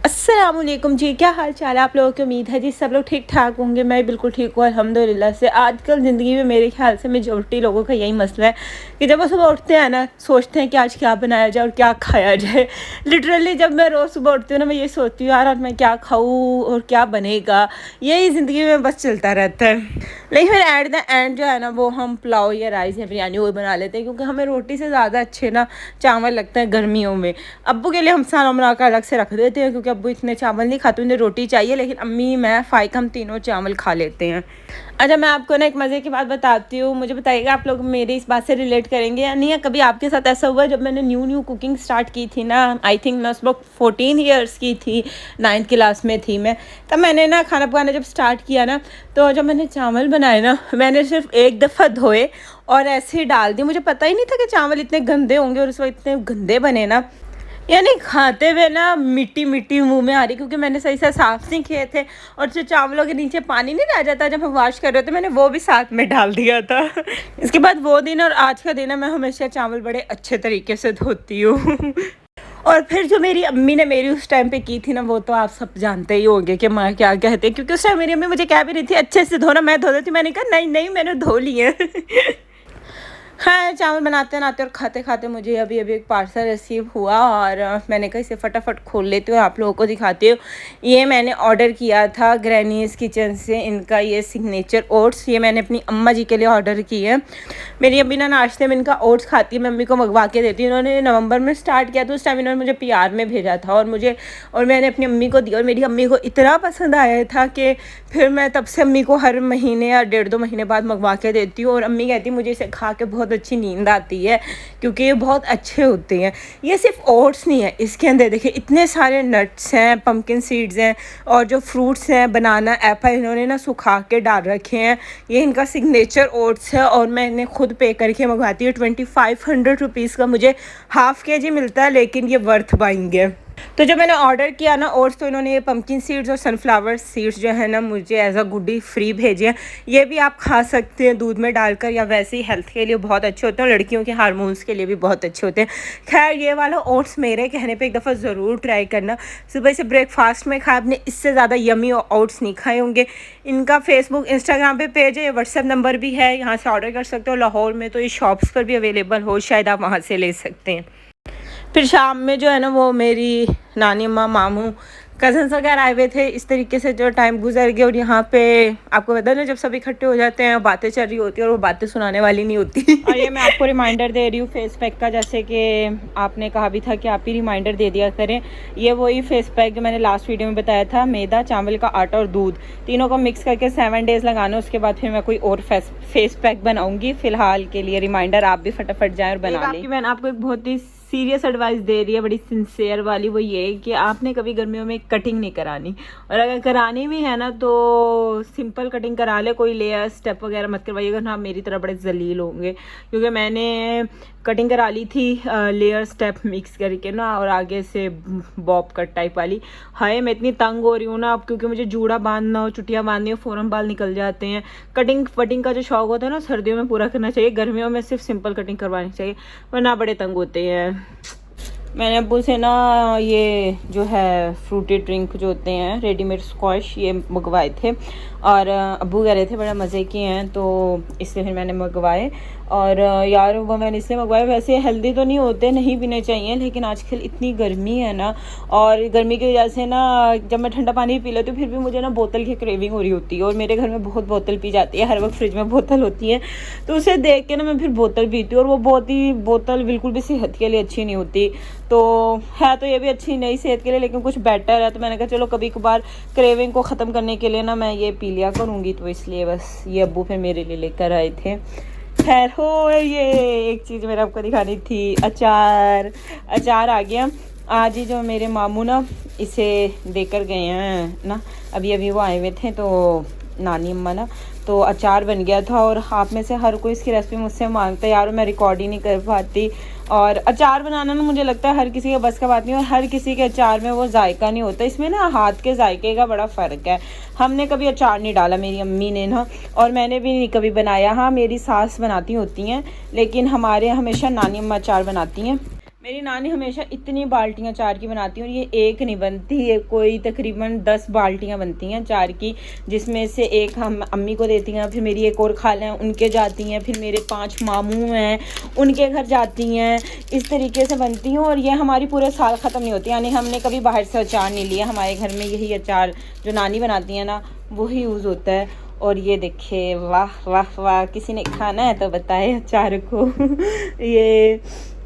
अस्सलामुअलैकुम जी, क्या हाल चाल है आप लोगों की। उम्मीद है जी सब लोग ठीक ठाक होंगे। मैं बिल्कुल ठीक हूँ अल्हम्दुलिल्लाह से। आजकल ज़िंदगी में मेरे ख्याल से मेजॉरिटी लोगों का यही मसला है कि जब वो सुबह उठते हैं ना, सोचते हैं कि आज क्या बनाया जाए और क्या खाया जाए। लिटरली जब मैं रोज़ सुबह उठती हूँ ना, मैं ये सोचती हूँ यार आज मैं क्या खाऊँ और क्या बनेगा। यही ज़िंदगी में बस चलता रहता है। लेकिन फिर एट द एंड जो है ना, वो हम पुलाव या राइस या बिरयानी वो बना लेते हैं, क्योंकि हमें रोटी से ज़्यादा अच्छे ना चावल लगता है गर्मियों में। अब्बू के लिए हम साना बना कर अलग से रख देते हैं, क्योंकि अब्बू इतने चावल नहीं खाते, उन्हें रोटी चाहिए। लेकिन अम्मी मैं फ़ाइक हम तीनों चावल खा लेते हैं। अच्छा, मैं आपको ना एक मज़े की बात बताती हूँ। मुझे बताइएगा आप लोग मेरी इस बात से रिलेट करेंगे या नहीं। या कभी आपके साथ ऐसा हुआ जब मैंने न्यू कुकिंग स्टार्ट की थी ना, आई थिंक मैं उस वक्त 14 ईयर्स की थी, 9th क्लास में थी मैं। तब मैंने ना खाना पकाना जब स्टार्ट किया ना, तो जब मैंने चावल बनाए ना, मैंने सिर्फ एक दफ़ा धोए और ऐसे ही डाल दिए। मुझे पता ही नहीं था कि चावल इतने गंदे होंगे, और उस वक्त इतने गंदे बने ना, यानी खाते हुए ना मिट्टी मिट्टी मुंह में आ रही, क्योंकि मैंने सही से साफ नहीं किए थे। और जो चावलों के नीचे पानी नहीं रह जाता जब हम वॉश कर रहे थे, मैंने वो भी साथ में डाल दिया था। इसके बाद वो दिन और आज का दिन है, मैं हमेशा चावल बड़े अच्छे तरीके से धोती हूँ। और फिर जो मेरी अम्मी ने मेरी उस टाइम पे की थी ना, वो तो आप सब जानते ही होंगे कि माँ क्या कहते हैं। क्योंकि उस टाइम मेरी अम्मी मुझे कह भी रही थी अच्छे से धोना, मैं धो देती। मैंने कहा नहीं नहीं, मैंने धो लिए। हाँ, चावल बनाते बनाते और खाते खाते मुझे अभी अभी एक पार्सल रिसीव हुआ, और मैंने कहा इसे फटाफट खोल लेती हूँ, आप लोगों को दिखाती हूँ। ये मैंने ऑर्डर किया था ग्रैनीज़ किचन से। इनका ये सिग्नेचर ओट्स, ये मैंने अपनी अम्मा जी के लिए ऑर्डर किया है। मेरी अम्मी ना नाश्ते में इनका ओट्स खाती है, मैं अम्मी को मंगवा के देती हूँ। इन्होंने नवंबर में स्टार्ट किया, तो उस टाइम इन्होंने मुझे PR में भेजा था, और मैंने अपनी अम्मी को दिया, और मेरी अम्मी को इतना पसंद आया था कि फिर मैं तब से अम्मी को हर महीने या 1.5-2 महीने बाद मंगवा के देती हूँ। और अम्मी कहती मुझे इसे खा के बहुत अच्छी नींद आती है, क्योंकि ये बहुत अच्छे होते हैं। ये सिर्फ ओट्स नहीं है, इसके अंदर देखिए इतने सारे नट्स हैं, पम्पकिन सीड्स हैं, और जो फ्रूट्स हैं बनाना एप्पल, इन्होंने ना सुखा के डाल रखे हैं। ये इनका सिग्नेचर ओट्स है, और मैंने खुद पे करके मंगवाती हूँ। 2500 रुपीज़ का मुझे ½ kg मिलता है, लेकिन ये वर्थ बाइंग है। तो जब मैंने ऑर्डर किया ना ओट्स, तो इन्होंने ये पम्पकिन सीड्स और सनफ्लावर सीड्स जो है ना, मुझे एज अ गुडी फ्री भेजे हैं। ये भी आप खा सकते हैं दूध में डालकर, या वैसे ही हेल्थ के लिए बहुत अच्छे होते हैं, और लड़कियों के हार्मोन्स के लिए भी बहुत अच्छे होते हैं। खैर, ये वाला ओट्स मेरे कहने पे एक दफ़ा ज़रूर ट्राई करना। सुबह से ब्रेकफास्ट में खाए, आपने इससे ज़्यादा यमी ओट्स नहीं खाए होंगे। इनका फेसबुक इंस्टाग्राम पे पेज है, व्हाट्सएप नंबर भी है, यहाँ से ऑर्डर कर सकते हो। लाहौर में तो ये शॉप्स पर भी अवेलेबल हो, शायद आप वहाँ से ले सकते हैं। फिर शाम में जो है ना, वो मेरी नानी अम्मा, मामू, कज़न्स वगैरह आए हुए थे। इस तरीके से जो टाइम गुजर गया। और यहाँ पे आपको पता है ना, जब सब इकट्ठे हो जाते हैं, बातें चल रही होती है, और वो बातें सुनाने वाली नहीं होती। और ये मैं आपको रिमाइंडर दे रही हूँ फेस पैक का, जैसे कि आपने कहा भी था कि आप ही रिमाइंडर दे दिया करें। ये वही फेस पैक जो मैंने लास्ट वीडियो में बताया था, मैदा, चावल का आटा और दूध तीनों को मिक्स करके 7 डेज़ लगाना। उसके बाद फिर मैं कोई और फेस पैक बनाऊँगी। फ़िलहाल के लिए रिमाइंडर, आप भी फटाफट जाएँ और बना लें। मैंने आपको एक बहुत ही सीरियस एडवाइस दे रही है, बड़ी सिंसियर वाली। वो ये कि आपने कभी गर्मियों में कटिंग नहीं करानी, और अगर करानी भी है ना, तो सिंपल कटिंग करा ले, कोई लेयर स्टेप वगैरह मत करवाइएगा ना, आप मेरी तरह बड़े जलील होंगे। क्योंकि मैंने कटिंग करा ली थी लेयर स्टेप मिक्स करके ना, और आगे से बॉब कट टाइप वाली। हाय, मैं इतनी तंग हो रही हूँ ना अब, क्योंकि मुझे जूड़ा बांधना हो, चुटियाँ बांधनी हो, फ़ौरन बाल निकल जाते हैं। कटिंग वटिंग का जो शौक होता है ना, सर्दियों में पूरा करना चाहिए, गर्मियों में सिर्फ सिंपल कटिंग करवानी चाहिए, वरना बड़े तंग होते हैं। मैंने अब्बू से ना ये जो है फ्रूटी ड्रिंक जो होते हैं, रेडीमेड स्क्वॉश, ये मंगवाए थे, और अब्बू कह रहे थे बड़ा मज़े के हैं, तो इसलिए फिर मैंने मंगवाए। और यार वो मैंने इसलिए मंगवाए, वैसे हेल्दी तो नहीं होते, नहीं पीने चाहिए, लेकिन आजकल इतनी गर्मी है ना, और गर्मी की वजह से ना जब मैं ठंडा पानी पी लेती हूँ, फिर भी मुझे ना बोतल की क्रेविंग हो रही होती है। और मेरे घर में बहुत बोतल पी जाती है, हर वक्त फ्रिज में बोतल होती है, तो उसे देख के ना मैं फिर बोतल पीती हूँ। और वो बोतल बिल्कुल भी सेहत के लिए अच्छी नहीं होती। तो है तो ये भी अच्छी नहीं सेहत के लिए, लेकिन कुछ बेटर है, तो मैंने कहा चलो कभी कभार क्रेविंग को ख़त्म करने के लिए ना मैं ये पी लिया करूँगी। तो इसलिए बस ये अब्बू फिर मेरे लिए लेकर आए थे। खैर हो, ये एक चीज़ मैंने आपको दिखानी थी, अचार आ गया आज ही। जो मेरे मामू ना इसे देकर गए हैं ना, अभी अभी वो आए हुए थे, तो नानी अम्मा ना, तो अचार बन गया था। और आप में से हर कोई इसकी रेसिपी मुझसे मांगता है, यार मैं रिकॉर्ड ही नहीं कर पाती। और अचार बनाना ना मुझे लगता है हर किसी के बस का बात नहीं, और हर किसी के अचार में वो जायका नहीं होता। इसमें ना हाथ के जायके का बड़ा फ़र्क है। हमने कभी अचार नहीं डाला, मेरी अम्मी ने ना, और मैंने भी नहीं कभी बनाया। हाँ, मेरी सास बनाती होती हैं, लेकिन हमारे हमेशा नानी अम्मा अचार बनाती हैं। मेरी नानी हमेशा इतनी बाल्टियाँ चार की बनाती हैं और ये एक नहीं बनती है, कोई तकरीबन 10 बाल्टियाँ बनती हैं चार की, जिसमें से एक हम अम्मी को देती हैं, फिर मेरी एक और खाला हैं उनके जाती हैं, फिर मेरे 5 मामू हैं उनके घर जाती हैं। इस तरीके से बनती हैं और ये हमारी पूरे साल ख़त्म नहीं होती, यानी हमने कभी बाहर से अचार नहीं लिया, हमारे घर में यही अचार जो नानी बनाती हैं ना वही यूज़ होता है। और ये देखिए, वाह वाह वाह, किसी ने खाना है तो बताए अचार को ये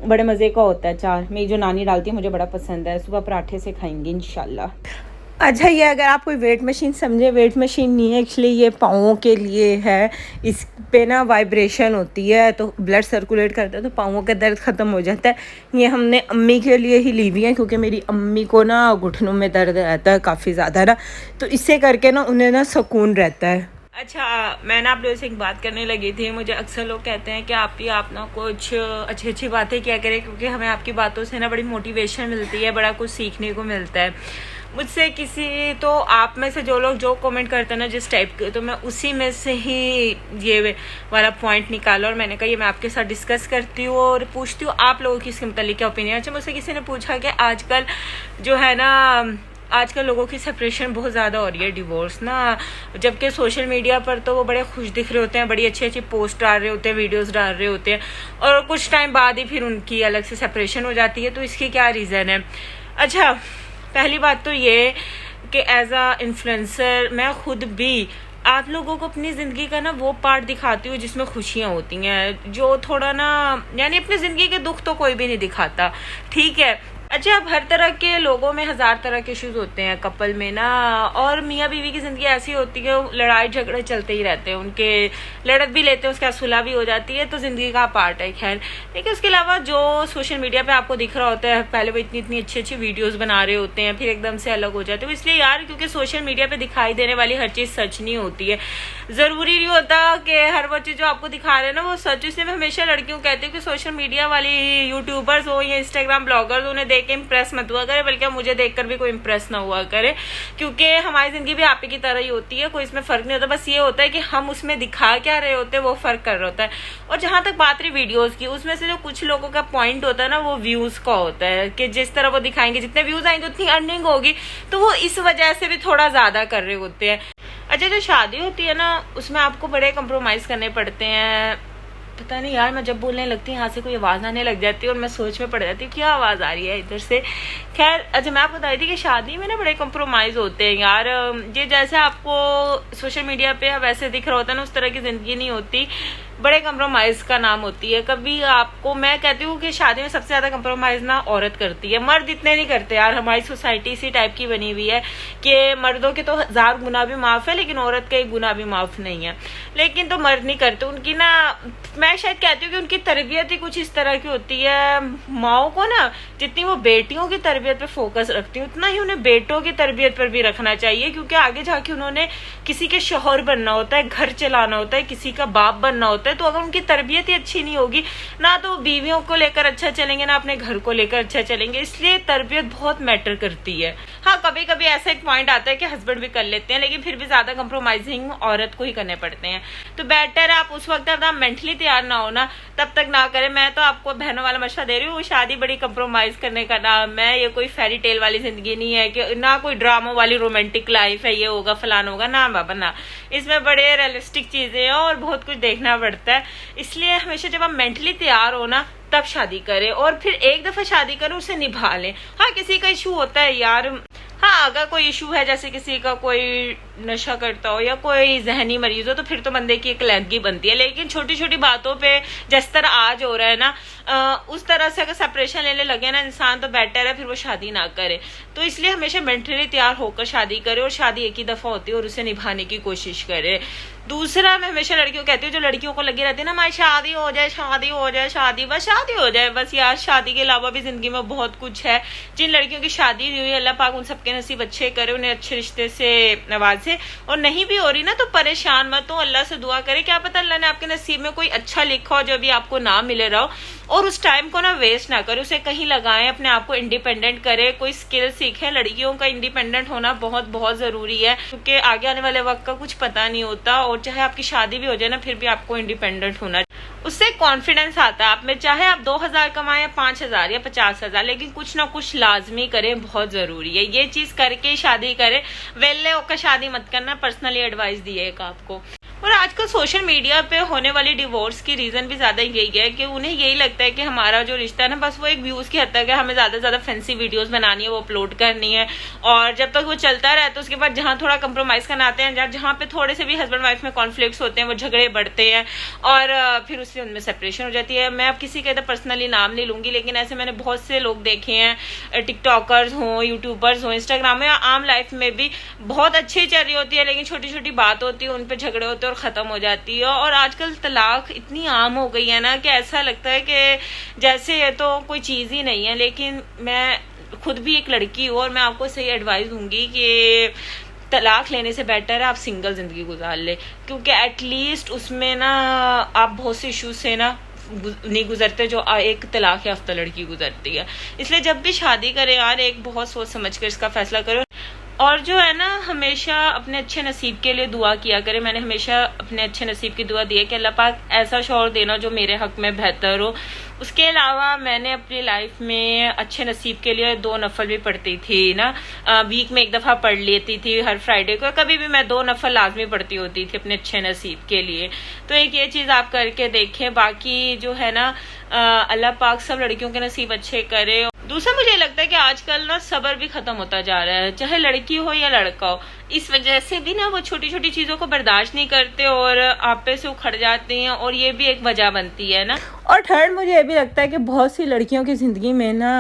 बड़े मज़े का होता है अचार, मेरी जो नानी डालती है मुझे बड़ा पसंद है, सुबह पराठे से खाएंगे इंशाल्लाह। अच्छा, ये अगर आप कोई वेट मशीन समझे, वेट मशीन नहीं है एक्चुअली, ये पाँवों के लिए है। इस पे ना वाइब्रेशन होती है तो ब्लड सर्कुलेट करता है तो पाँवों का दर्द ख़त्म हो जाता है। ये हमने अम्मी के लिए ही ली हुई है क्योंकि मेरी अम्मी को ना घुटनों में दर्द रहता है काफ़ी ज़्यादा ना, तो इससे करके ना उन्हें ना सुकून रहता है। अच्छा, मैं ना आप लोगों से एक बात करने लगी थी। मुझे अक्सर लोग कहते हैं कि आप ना कुछ अच्छी अच्छी बातें क्या करें, क्योंकि हमें आपकी बातों से ना बड़ी मोटिवेशन मिलती है, बड़ा कुछ सीखने को मिलता है। मुझसे किसी तो आप में से जो लोग जो कमेंट करते हैं ना जिस टाइप के, तो मैं उसी में से ही ये वाला पॉइंट निकाला और मैंने कहा ये मैं आपके साथ डिस्कस करती हूँ और पूछती हूँ आप लोगों की इसके मतलब क्या ओपिनियन। अच्छा, मुझसे किसी ने पूछा कि आजकल जो है ना, आजकल लोगों की सेपरेशन बहुत ज़्यादा हो रही है, डिवोर्स ना, जबकि सोशल मीडिया पर तो वो बड़े खुश दिख रहे होते हैं, बड़ी अच्छी अच्छी पोस्ट डाल रहे होते हैं, वीडियोस डाल रहे होते हैं और कुछ टाइम बाद ही फिर उनकी अलग से सेपरेशन हो जाती है। तो इसकी क्या रीज़न है? अच्छा, पहली बात तो ये कि एज अ इन्फ्लुएंसर मैं खुद भी आप लोगों को अपनी ज़िंदगी का ना वो पार्ट दिखाती हूँ जिसमें खुशियाँ होती हैं, जो थोड़ा ना, यानी अपनी ज़िंदगी के दुख तो कोई भी नहीं दिखाता, ठीक है। अच्छा, अब हर तरह के लोगों में हज़ार तरह के इश्यूज होते हैं कपल में ना, और मियाँ बीवी की ज़िंदगी ऐसी होती है लड़ाई झगड़े चलते ही रहते हैं, उनके लड़त भी लेते हैं, उसके बाद सुलह भी हो जाती है, तो ज़िंदगी का पार्ट है। खैर, लेकिन उसके अलावा जो सोशल मीडिया पे आपको दिख रहा होता है, पहले वो इतनी इतनी अच्छी अच्छी वीडियोज़ बना रहे होते हैं, फिर एकदम से अलग हो जाते हैं। इसलिए यार, क्योंकि सोशल मीडिया पर दिखाई देने वाली हर चीज़ सच नहीं होती है, ज़रूरी नहीं होता कि हर वो चीज़ जो आपको दिखा रहे हैं ना वो सच। इसलिए मैं हमेशा लड़कियों को कहती हूँ कि सोशल मीडिया वाली यूट्यूबर्स हो या इंस्टाग्राम ब्लॉगर्स, उन्हें देख के इम्प्रेस मत हुआ करे, बल्कि मुझे देखकर भी कोई इम्प्रेस ना हुआ करे, क्योंकि हमारी जिंदगी भी आप ही की तरह ही होती है, कोई इसमें फर्क नहीं होता। बस ये होता है कि हम उसमें दिखा क्या रहे होते हैं वो फर्क कर रहा होता है। और जहां तक बात रही वीडियोस की, उसमें से जो कुछ लोगों का पॉइंट होता है ना वो व्यूज का होता है, कि जिस तरह वो दिखाएंगे जितने व्यूज आएंगे उतनी अर्निंग होगी, तो वो इस वजह से भी थोड़ा ज्यादा कर रहे होते हैं। अच्छा, जो शादी होती है ना उसमें आपको बड़े कंप्रोमाइज करने पड़ते हैं। पता नहीं यार, मैं जब बोलने लगती हूँ यहाँ से कोई आवाज़ आने लग जाती है और मैं सोच में पड़ जाती हूँ क्या आवाज़ आ रही है इधर से। खैर, अच्छा, मैं आपको बता रही थी कि शादी में ना बड़े कंप्रोमाइज़ होते हैं यार। ये जैसे आपको सोशल मीडिया पे वैसे दिख रहा होता है ना, उस तरह की ज़िंदगी नहीं होती, बड़े कंप्रोमाइज का नाम होती है। कभी आपको मैं कहती हूँ कि शादी में सबसे ज्यादा कंप्रोमाइज ना औरत करती है, मर्द इतने नहीं करते यार। हमारी सोसाइटी इसी टाइप की बनी हुई है कि मर्दों के तो 1000 गुना भी माफ है, लेकिन औरत का 1 गुना भी माफ नहीं है। लेकिन तो मर्द नहीं करते, उनकी ना, मैं शायद कहती हूँ कि उनकी तरबियत ही कुछ इस तरह की होती है। माओ को ना जितनी वो बेटियों की तरबियत पे फोकस रखती है, उतना ही उन्हें बेटों की तरबियत पर भी रखना चाहिए, क्योंकि आगे जाके उन्होंने किसी के शौहर बनना होता है, घर चलाना होता है, किसी का बाप बनना होता है। तो अगर उनकी तरबियत ही अच्छी नहीं होगी ना, तो बीवियों को लेकर अच्छा चलेंगे ना अपने घर को लेकर अच्छा चलेंगे। इसलिए तरबियत बहुत मैटर करती है। हाँ, कभी कभी ऐसा एक पॉइंट आता है कि हस्बैंड भी कर लेते हैं, लेकिन फिर भी ज्यादा कंप्रोमाइजिंग औरत को ही करने पड़ते हैं। तो बेटर आप उस वक्त आप मेंटली तैयार ना हो ना, तब तक ना करें। मैं तो आपको बहनों वाला मशवरा दे रही हूँ, शादी बड़ी कंप्रोमाइज करने का नाम है। ये कोई फेरी टेल वाली जिंदगी नहीं है, कि ना कोई ड्रामा वाली रोमांटिक लाइफ है, ये होगा फलाना होगा, ना बाबा ना। इसमें बड़े रियलिस्टिक चीजें हैं और बहुत कुछ देखना पड़ता है। इसलिए हमेशा जब आप मेंटली तैयार हो ना तब शादी करें, और फिर एक दफा शादी करें उसे निभा लें। हाँ, किसी का इशू होता है यार, हाँ, अगर कोई इशू है, जैसे किसी का कोई नशा करता हो या कोई जहनी मरीज हो, तो फिर तो बंदे की एक लहंगी बनती है। लेकिन छोटी छोटी बातों पे जिस तरह आज हो रहा है ना, उस तरह से अगर सेपरेशन लेने लगे ना इंसान, तो बेटर है फिर वो शादी ना करे। तो इसलिए हमेशा मेंटली तैयार होकर शादी करे, और शादी एक ही दफा होती है और उसे निभाने की कोशिश करे। दूसरा, मैं हमेशा लड़कियों को कहती हूँ, जो लड़कियों को लगी रहती है ना, हमारी शादी हो जाए, शादी हो जाए, शादी बस शादी हो जाए बस। यार, शादी के अलावा भी जिंदगी में बहुत कुछ है। जिन लड़कियों की शादी नहीं हुई, अल्लाह पाक उन सबके नसीब अच्छे करे, उन्हें अच्छे रिश्ते से नवाजे। और नहीं भी हो रही ना, तो परेशान मत हो, अल्लाह से दुआ करे, क्या पता अल्लाह ने आपके नसीब में कोई अच्छा लिखा हो जो भी आपको ना मिले रहा हो। और उस टाइम को ना वेस्ट ना करें, उसे कहीं लगाएं, अपने आप को इंडिपेंडेंट करें, कोई स्किल सीखें। लड़कियों का इंडिपेंडेंट होना बहुत बहुत जरूरी है, क्योंकि आगे आने वाले वक्त का कुछ पता नहीं होता। और चाहे आपकी शादी भी हो जाए ना, फिर भी आपको इंडिपेंडेंट होना, उससे कॉन्फिडेंस आता है आप में। चाहे आप 2,000 कमाएं या 5,000 या 50,000, लेकिन कुछ ना कुछ लाजमी करें, बहुत जरूरी है। ये चीज करके ही शादी करें, वेले होकर शादी मत करना, पर्सनली एडवाइस दिए एक आपको। और आजकल सोशल मीडिया पे होने वाली डिवोर्स की रीजन भी ज्यादा यही है कि उन्हें यही लगता है कि हमारा जो रिश्ता है ना, बस वो एक व्यूज की हद तक है, हमें ज्यादा से ज्यादा फैंसी वीडियोस बनानी है, वो अपलोड करनी है। और जब तक वो चलता रहता है, तो उसके बाद जहां थोड़ा कंप्रोमाइज करना आते हैं, जहां पे थोड़े से भी हस्बैंड वाइफ में कॉन्फ्लिक्ट्स होते हैं, वो झगड़े बढ़ते हैं और फिर उससे उनमें सेपरेशन हो जाती है। मैं अब किसी का पर्सनली नाम नहीं लूंगी, लेकिन ऐसे मैंने बहुत से लोग देखे हैं, टिकटॉकर्स हो, यूट्यूबर्स हो, इंस्टाग्राम में, आम लाइफ में भी बहुत अच्छी चल रही होती है, लेकिन छोटी छोटी बात होती है, उन पर झगड़े होते हैं और खत्म हो जाती है। और आजकल तलाक इतनी आम हो गई है ना कि ऐसा लगता है कि जैसे ये तो कोई चीज ही नहीं है। लेकिन मैं खुद भी एक लड़की हूँ और मैं आपको सही एडवाइस दूंगी कि तलाक लेने से बेटर है आप सिंगल जिंदगी गुजार ले, क्योंकि एटलीस्ट उसमें ना आप बहुत से इश्यूज से ना नहीं गुजरते जो एक तलाक याफ्ता लड़की गुजरती है। इसलिए जब भी शादी करें यार, एक बहुत सोच समझ कर इसका फैसला करो। और जो है ना, हमेशा अपने अच्छे नसीब के लिए दुआ किया करे। मैंने हमेशा अपने अच्छे नसीब की दुआ दी है कि अल्लाह पाक ऐसा शौहर देना जो मेरे हक में बेहतर हो। उसके अलावा मैंने अपनी लाइफ में अच्छे नसीब के लिए 2 नफल भी पढ़ती थी ना, वीक में 1 दफा पढ़ लेती थी हर फ्राइडे को, कभी भी मैं 2 नफल लाजमी पढ़ती होती थी अपने अच्छे नसीब के लिए। तो एक ये चीज आप करके देखें। बाकी जो है ना, अल्लाह पाक सब लड़कियों के नसीब अच्छे करे। दूसरा मुझे लगता है कि आजकल ना सब्र भी खत्म होता जा रहा है, चाहे लड़की हो या लड़का हो। इस वजह से भी ना वो छोटी छोटी चीजों को बर्दाश्त नहीं करते और आपे से उखड़ जाते हैं, और ये भी एक वजह बनती है ना। और थर्ड मुझे ये भी लगता है कि बहुत सी लड़कियों की ज़िंदगी में ना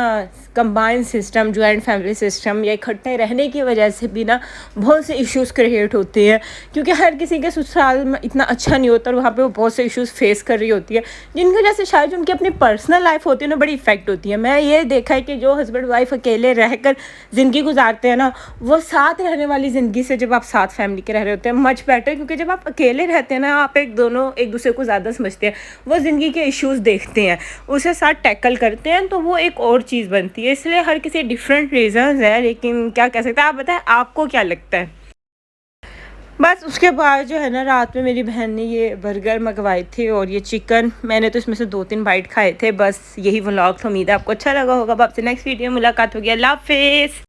combined system, joint family system या इकट्ठे रहने की वजह से भी ना बहुत से इश्यूज क्रिएट होते हैं, क्योंकि हर किसी के ससुराल में इतना अच्छा नहीं होता और वहाँ पे वो बहुत से इश्यूज फेस कर रही होती है, जिनकी वजह से शायद उनकी अपनी पर्सनल लाइफ होती है ना, बड़ी इफेक्ट होती है। मैं ये देखा है कि जो हस्बैंड वाइफ अकेले रहकर ज़िंदगी गुजारते हैं ना, वो साथ रहने वाली ज़िंदगी से जब आप साथ फैमिली के रह रहे होते हैं मच बेटर, क्योंकि जब आप अकेले रहते हैं ना, आप एक दूसरे को ज़्यादा समझते हैं, वो ज़िंदगी के इश्यूज देखते हैं, उसे साथ टैकल करते हैं, तो वो एक और चीज़ बनती है। इसलिए हर किसी डिफरेंट रीजंस है, लेकिन क्या कह सकते हैं। आप बताएं आपको क्या लगता है। बस उसके बाद जो है ना, रात में मेरी बहन ने ये बर्गर मंगवाए थे और ये चिकन, मैंने तो इसमें से 2-3 बाइट खाए थे। बस यही व्लॉग था, उम्मीद है आपको अच्छा लगा होगा। अब आपसे नेक्स्ट वीडियो में मुलाकात होगी। अल्लाह हाफिज़।